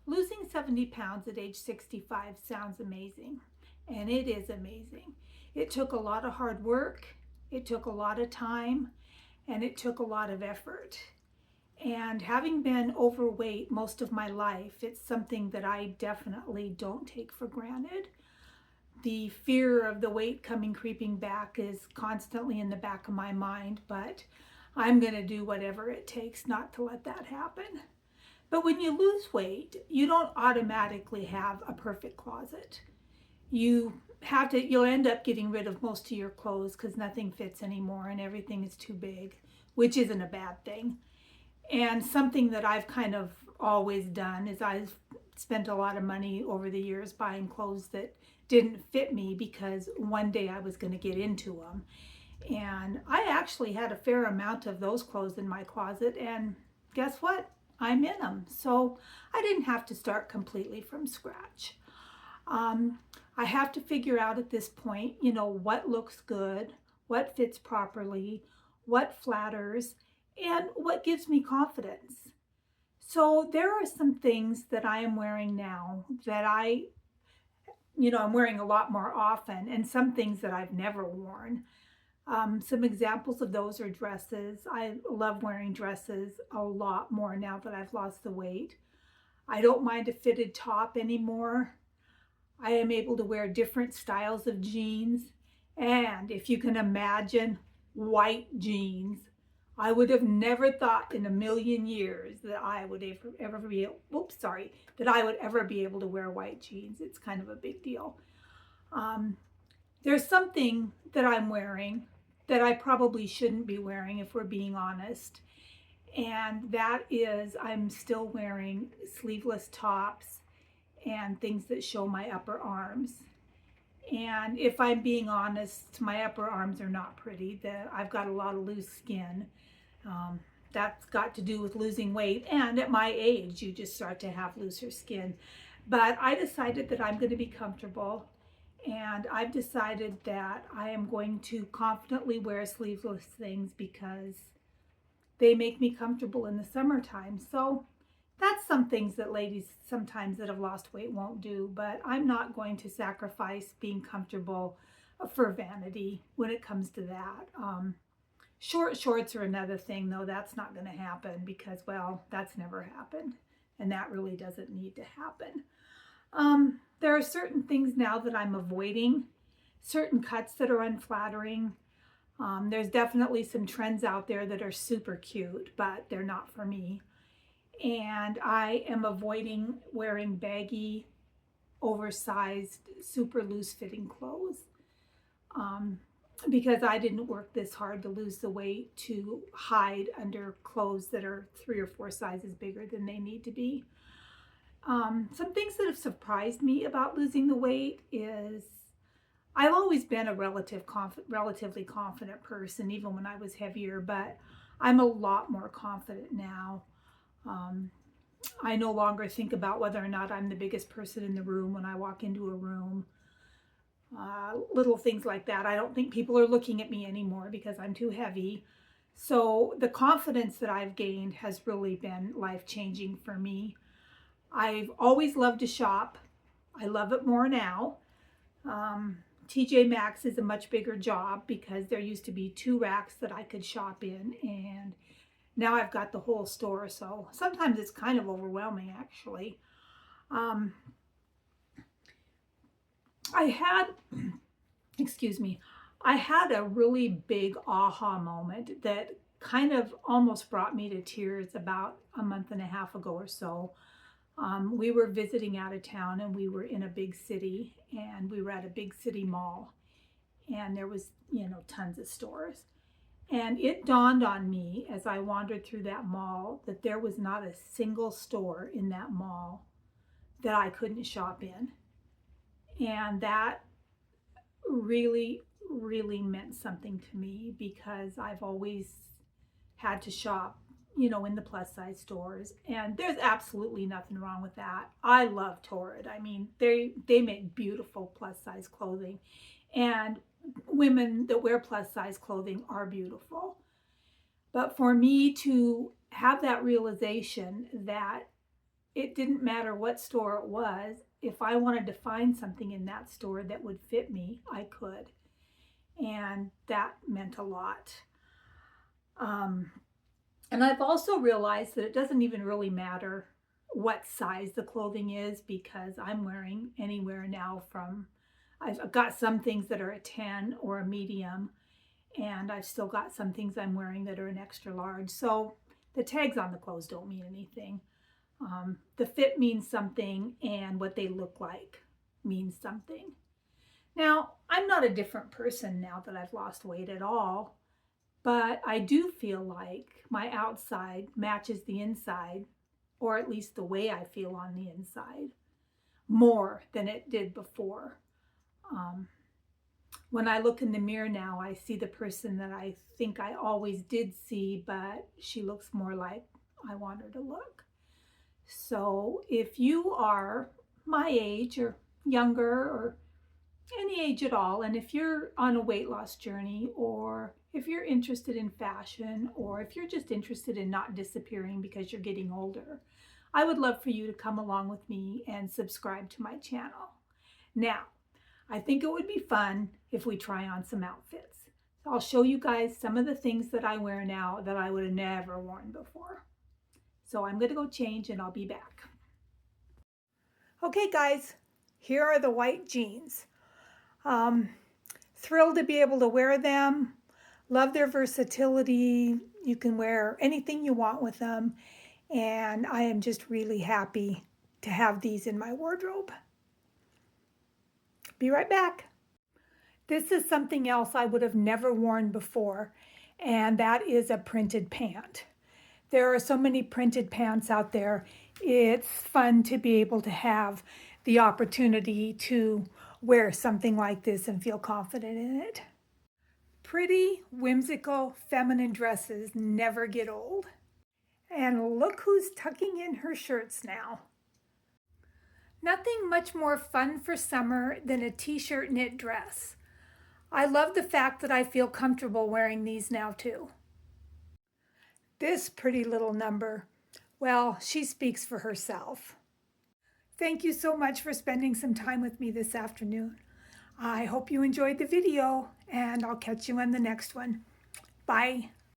Losing 70 pounds at age 65 sounds amazing, and it is amazing. It took a lot of hard work, it took a lot of time, and it took a lot of effort. And having been overweight most of my life, it's something that I definitely don't take for granted. The fear of the weight coming creeping back is constantly in the back of my mind, but I'm going to do whatever it takes not to let that happen. But when you lose weight, you don't automatically have a perfect closet. You'll end up getting rid of most of your clothes because nothing fits anymore and everything is too big, which isn't a bad thing. And something that I've kind of always done is I've spent a lot of money over the years buying clothes that didn't fit me because one day I was going to get into them. And I actually had a fair amount of those clothes in my closet, and guess what? I'm in them. So I didn't have to start completely from scratch. Um, I have to figure out at this point, what looks good, what fits properly, what flatters, and what gives me confidence. So there are some things that I am wearing now that I'm wearing a lot more often, and some things that I've never worn. Some examples of those are dresses. I love wearing dresses a lot more now that I've lost the weight. I don't mind a fitted top anymore. I am able to wear different styles of jeans. And if you can imagine white jeans, I would have never thought in a million years that I would that I would ever be able to wear white jeans. It's kind of a big deal. Um, there's something that I'm wearing that I probably shouldn't be wearing if we're being honest. And that is, I'm still wearing sleeveless tops and things that show my upper arms. And if I'm being honest, my upper arms are not pretty. I've got a lot of loose skin. Um, that's got to do with losing weight. And at my age, you just start to have looser skin. But I decided that I'm going to be comfortable. And I've decided that I am going to confidently wear sleeveless things because they make me comfortable in the summertime. So that's some things that ladies sometimes that have lost weight won't do, but I'm not going to sacrifice being comfortable for vanity when it comes to that. Short shorts are another thing, though. That's not going to happen because, well, that's never happened, and that really doesn't need to happen. There are certain things now that I'm avoiding, certain cuts that are unflattering. There's definitely some trends out there that are super cute, but they're not for me. And I am avoiding wearing baggy, oversized, super loose fitting clothes because I didn't work this hard to lose the weight to hide under clothes that are 3 or 4 sizes bigger than they need to be. Some things that have surprised me about losing the weight is I've always been a relatively confident person, even when I was heavier, but I'm a lot more confident now. I no longer think about whether or not I'm the biggest person in the room when I walk into a room. Little things like that. I don't think people are looking at me anymore because I'm too heavy. So the confidence that I've gained has really been life-changing for me. I've always loved to shop. I love it more now. TJ Maxx is a much bigger job because there used to be 2 racks that I could shop in, and now I've got the whole store, so sometimes it's kind of overwhelming, actually. I had, excuse me, I had a really big aha moment that kind of almost brought me to tears about a month and a half ago or so. We were visiting out of town and we were in a big city and we were at a big city mall and there was, tons of stores. And it dawned on me as I wandered through that mall that there was not a single store in that mall that I couldn't shop in. And that really, really meant something to me because I've always had to shop, in the plus size stores. And there's absolutely nothing wrong with that. I love Torrid. I mean, they make beautiful plus size clothing. And women that wear plus size clothing are beautiful. But for me to have that realization that it didn't matter what store it was. If I wanted to find something in that store that would fit me, I could. And that meant a lot. And I've also realized that it doesn't even really matter what size the clothing is, because I'm wearing anywhere now from, I've got some things that are a 10 or a medium, and I've still got some things I'm wearing that are an extra large. So the tags on the clothes don't mean anything. The fit means something, and what they look like means something. Now, I'm not a different person now that I've lost weight at all, but I do feel like my outside matches the inside, or at least the way I feel on the inside, more than it did before. When I look in the mirror now, I see the person that I think I always did see, but she looks more like I want her to look. So if you are my age or younger or any age at all, and if you're on a weight loss journey, or if you're interested in fashion, or if you're just interested in not disappearing because you're getting older, I would love for you to come along with me and subscribe to my channel. Now, I think it would be fun if we try on some outfits. I'll show you guys some of the things that I wear now that I would have never worn before. So I'm going to go change and I'll be back. Okay guys, here are the white jeans. Thrilled to be able to wear them. Love their versatility. You can wear anything you want with them. And I am just really happy to have these in my wardrobe. Be right back. This is something else I would have never worn before, and that is a printed pant. There are so many printed pants out there. It's fun to be able to have the opportunity to wear something like this and feel confident in it. Pretty, whimsical, feminine dresses never get old. And look who's tucking in her shirts now. Nothing much more fun for summer than a t-shirt knit dress. I love the fact that I feel comfortable wearing these now too. This pretty little number, well, she speaks for herself. Thank you so much for spending some time with me this afternoon. I hope you enjoyed the video, and I'll catch you in the next one. Bye.